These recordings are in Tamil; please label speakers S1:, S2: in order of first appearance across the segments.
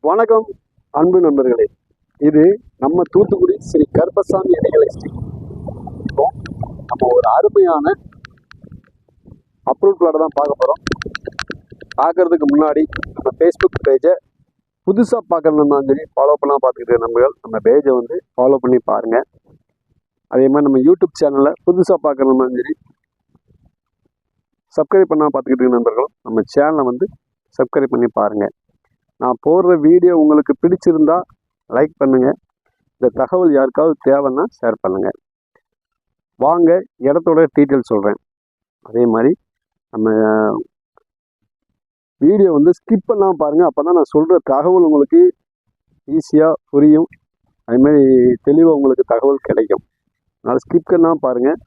S1: வணக்கம் அன்பு நண்பர்களே, இது நம்ம தூத்துக்குடி ஸ்ரீ கருப்பசாமி ரியல் எஸ்டேட். இப்போ நம்ம ஒரு அருமையான அப்ரூவ் பிளாட் தான் பார்க்க போகிறோம். பார்க்கறதுக்கு முன்னாடி நம்ம ஃபேஸ்புக் பேஜை புதுசாக பார்க்குறதுனாலும் சரி, ஃபாலோ பண்ணால் பார்த்துக்கிட்டு நண்பர்கள் நம்ம பேஜை வந்து ஃபாலோ பண்ணி பாருங்கள். அதே மாதிரி நம்ம யூடியூப் சேனலில் புதுசாக பார்க்குறதுனாலும் சரி, சப்ஸ்கிரைப் பண்ணால் பார்த்துக்கிட்டு நண்பர்கள் நம்ம சேனலை வந்து சப்ஸ்கிரைப் பண்ணி பாருங்கள். நான் போடுற வீடியோ உங்களுக்கு பிடிச்சிருந்தா லைக் பண்ணுங்கள். இந்த தகவல் யாருக்காவது தேவைன்னா ஷேர் பண்ணுங்கள். வாங்க இடத்தோட டீட்டெயில் சொல்கிறேன். அதே மாதிரி நம்ம வீடியோ வந்து ஸ்கிப் பண்ணாமல் பாருங்கள். அப்போ தான் நான் சொல்கிற தகவல் உங்களுக்கு ஈஸியாக புரியும். அதேமாதிரி தெளிவாக உங்களுக்கு தகவல் கிடைக்கும். அதனால் ஸ்கிப் பண்ணாமல் பாருங்கள்.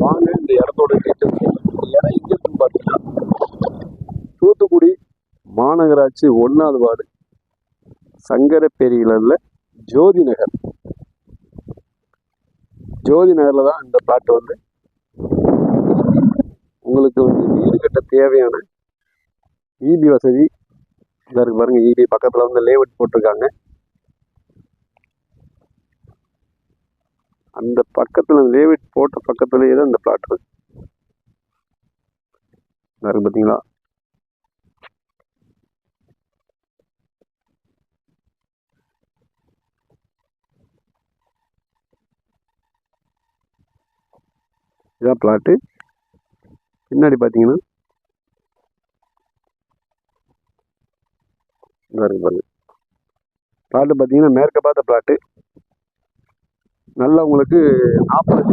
S1: வாங்க இந்த இடத்தோட டீட்டெயில். இடம் எங்கே இருக்குன்னு பார்த்தீங்கன்னா தூத்துக்குடி மாநகராட்சி 1வது வார்டு சங்கரப்பேரியில் உள்ள ஜோதி நகர். ஜோதி நகரில் தான் இந்த பிளாட் வந்து உங்களுக்கு வந்து வீடு கட்ட தேவையான இபி வசதி இருக்கு. பாருங்க, இபி பக்கத்தில் வந்து லேஅவுட் போட்டிருக்காங்க. அந்த பக்கத்தில் லேஅவுட் போட்ட பக்கத்துலேயே தான் இந்த பிளாட் இருக்கு. பார்த்தீங்களா? இதான் பிளாட்டு. பின்னாடி பார்த்தீங்கன்னா பாருங்க, பிளாட்டு பார்த்தீங்கன்னா மேற்க பார்த்த பிளாட்டு. நல்லா உங்களுக்கு 40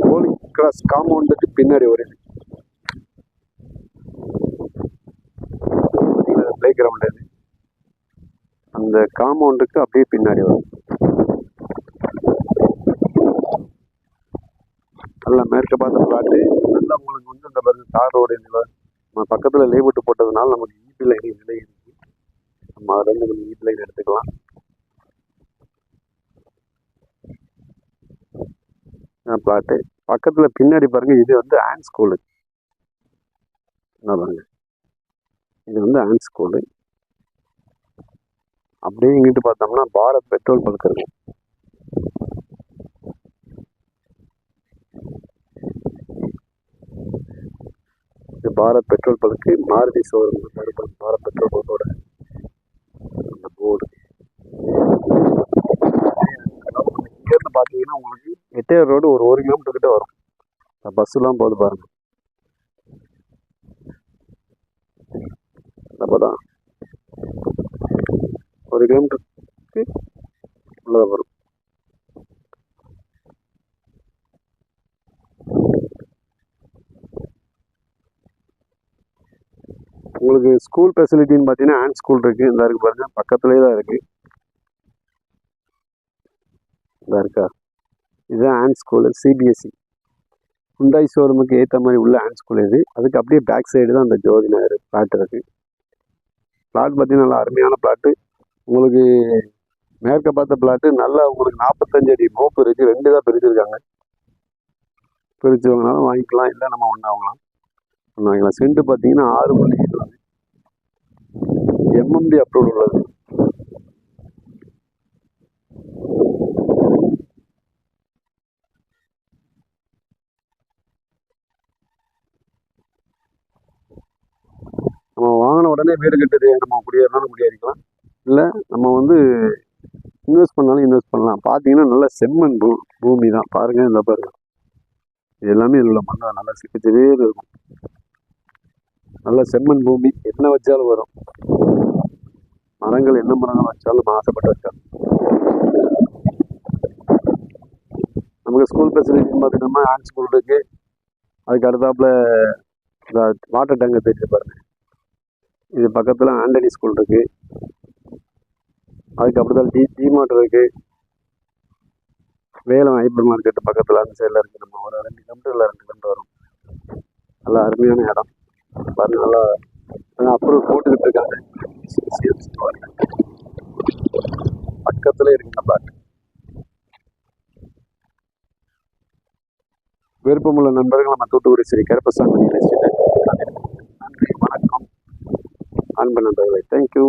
S1: போலி கிராஸ் காம்பவுண்டுக்கு பின்னாடி வருது. பிளே கிரவுண்ட் அது. அந்த காம்பவுண்டுக்கு அப்படியே பின்னாடி வரும். நல்லா மேற்க பார்த்த பிளாட்டு. நல்லா உங்களுக்கு வந்து அந்த தார் ரோடு நம்ம பக்கத்தில் லேஅவுட் போட்டதுனால நமக்கு ஈபி லைன் விலை இருக்கு. நம்ம அதில் கொஞ்சம் ஈபி லைன் எடுத்துக்கலாம். பிளாட்டு பக்கத்தில் பின்னாடி பாருங்க, இது வந்து ஆன் ஸ்கூலு. என்ன பாருங்க, இது வந்து ஆன் ஸ்கூலு. அப்படியே இங்கிட்டு பார்த்தோம்னா பாரத் பெட்ரோல் பங்க் இருக்கு. இது Bharat petrol bunk, Maruti showroom. Bharat petrol பங்கோட அந்த போர்டு. இங்கேருந்து பார்த்தீங்கன்னா உங்களுக்கு எட்டயர் ரோடு ஒரு 1 கிலோமீட்டர் கிட்ட வரும். பஸ்ஸுலாம் போகுது பாருங்க. அப்போதான் 1 கிலோமீட்டருக்கு உள்ளதாக வரும். உங்களுக்கு ஸ்கூல் ஃபெசிலிட்டின்னு பார்த்தீங்கன்னா ஆன் ஸ்கூல் இருக்குது. இந்த இருக்குது பாருங்க, பக்கத்துலேயே தான் இருக்குது. இந்த இருக்கா, இதுதான் ஆன் ஸ்கூலு. சிபிஎஸ்சி ஹுண்டாய் ஷோரூமுக்கு ஏற்ற மாதிரி உள்ள ஆன் ஸ்கூல் இது. அதுக்கு அப்படியே பேக் சைடு தான் அந்த ஜோதி நகர் பிளாட் இருக்குது. பிளாட் பார்த்தீங்கன்னா நல்லா அருமையான பிளாட்டு. உங்களுக்கு மேற்க பார்த்த பிளாட்டு நல்லா உங்களுக்கு 45 அடி மோப்பு இருக்குது. 2 தான் பிரிச்சிருக்காங்க. பிரித்து வாங்கினாலும் வாங்கிக்கலாம், இல்லை நம்ம ஒன்றா வாங்கிக்கலாம். சென்ட் பார்த்தீங்கன்னா 6 எம்எம்டி அப்ரூவ் உள்ளது. நம்ம வாங்கின உடனே வீடு கட்டுறது நம்ம குடியேறினாலும் குடியேறிக்கலாம், இல்லை நம்ம வந்து இன்வெஸ்ட் பண்ணாலும் இன்வெஸ்ட் பண்ணலாம். பார்த்தீங்கன்னா நல்ல செம்மண் பூமி தான். பாருங்கள், இந்த பாருங்க, இது எல்லாமே இதில் மண்ணை நல்லா சிக்கிச்சதே இருக்கும். நல்ல செம்மண் பூமி, என்ன வச்சாலும் வரும். மரங்கள் என்ன மரங்கள் வச்சாலும் ஆசைப்பட்டு வச்சாலும். நமக்கு ஸ்கூல் ஃபெசிலிட்டின்னு பார்த்தீங்கன்னா ஆன் ஸ்கூல் இருக்குது. அதுக்கு அடுத்தாப்புல இந்த வாட்டர் டேங்கு தெரிஞ்சு பாருங்க. இது பக்கத்தில் ஆண்டனி ஸ்கூல் இருக்குது. அதுக்கு அப்படிதான் டிமார்ட் இருக்குது. வேலம் ஹைப்பர் மார்க்கெட்டு பக்கத்தில் அந்த சைடில் இருக்குது. நம்ம ஒரு 2 கிலோமீட்டர் இல்லை 2 கிலோமீட்டர் வரும். நல்லா அருமையான இடம் பாருங்க. நல்லா அப்ரூவ் போட்டுக்கிட்டு இருக்காங்க. பக்கத்துல இருக்குங்க பிளாட். விருப்பமுள்ள நண்பர்கள் நம்ம தூத்துக்குடி ஸ்ரீ கருப்பசாமி ரியல் எஸ்டேட். நன்றி, வணக்கம் அன்பு நண்பர்களே. தேங்க்யூ.